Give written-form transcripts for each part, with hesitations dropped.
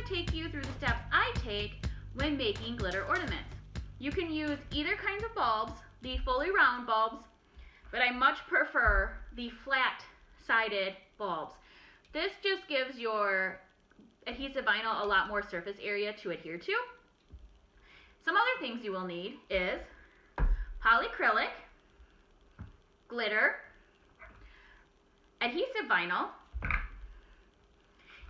to take you through the steps I take when making glitter ornaments. You can use either kinds of bulbs, the fully round bulbs, but I much prefer the flat-sided bulbs. This just gives your adhesive vinyl a lot more surface area to adhere to. Some other things you will need is polyacrylic, glitter, adhesive vinyl.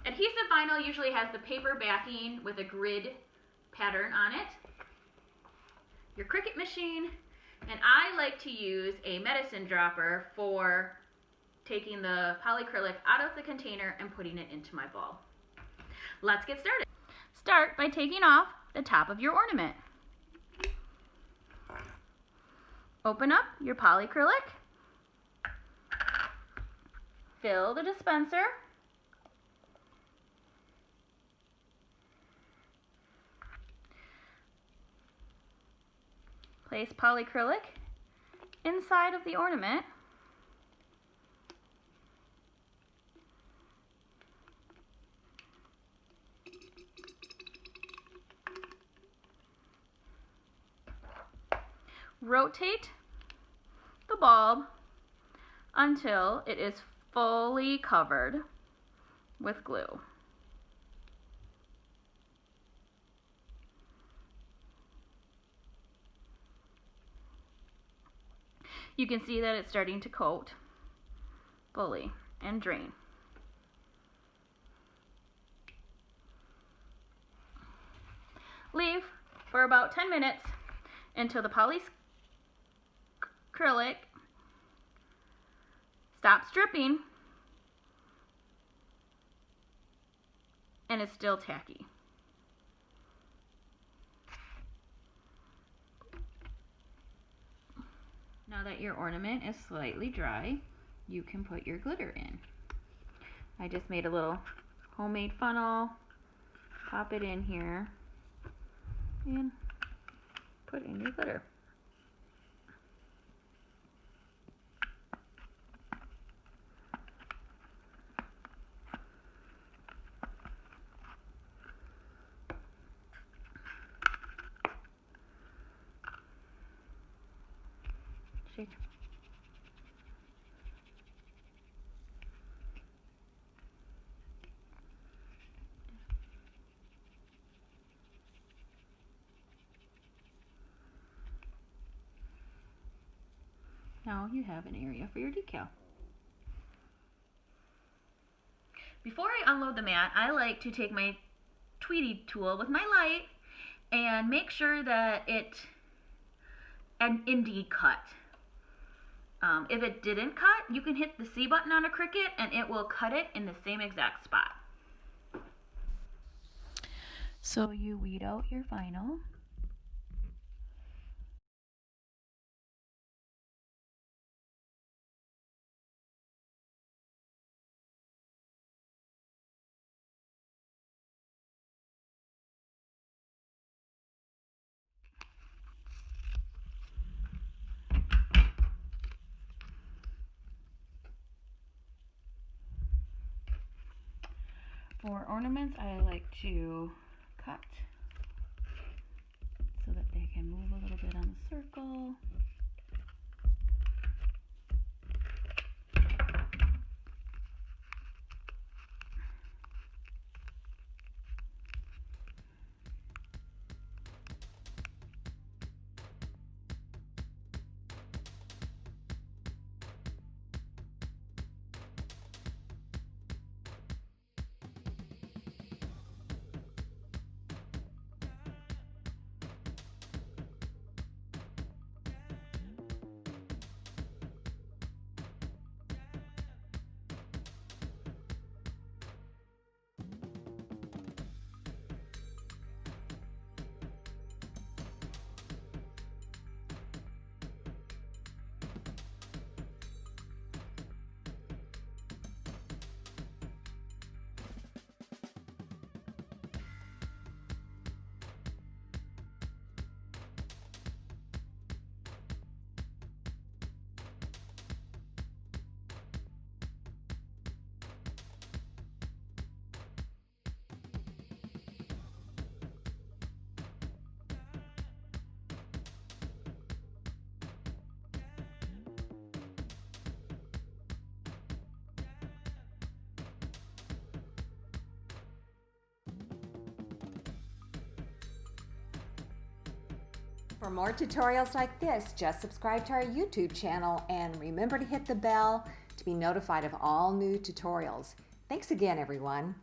Adhesive vinyl usually has the paper backing with a grid pattern on it, your Cricut machine, and I like to use a medicine dropper for taking the polyacrylic out of the container and putting it into my ball. Let's get started. Start by taking off the top of your ornament. Open up your polyacrylic, fill the dispenser, place polyacrylic inside of the ornament, rotate the bulb until it is fully covered with glue. You can see that it's starting to coat fully and drain. Leave for about 10 minutes until the polyacrylic stops dripping and is still tacky. Now that your ornament is slightly dry, you can put your glitter in. I just made a little homemade funnel, pop it in here, and put in your glitter. Shake. Now you have an area for your decal. Before I unload the mat, I like to take my Tweety tool with my light and make sure that it indeed cut. If it didn't cut, you can hit the C button on a Cricut and it will cut it in the same exact spot. So you weed out your vinyl. For ornaments, I like to cut so that they can move a little bit on the circle. For more tutorials like this, just subscribe to our YouTube channel and remember to hit the bell to be notified of all new tutorials. Thanks again, everyone.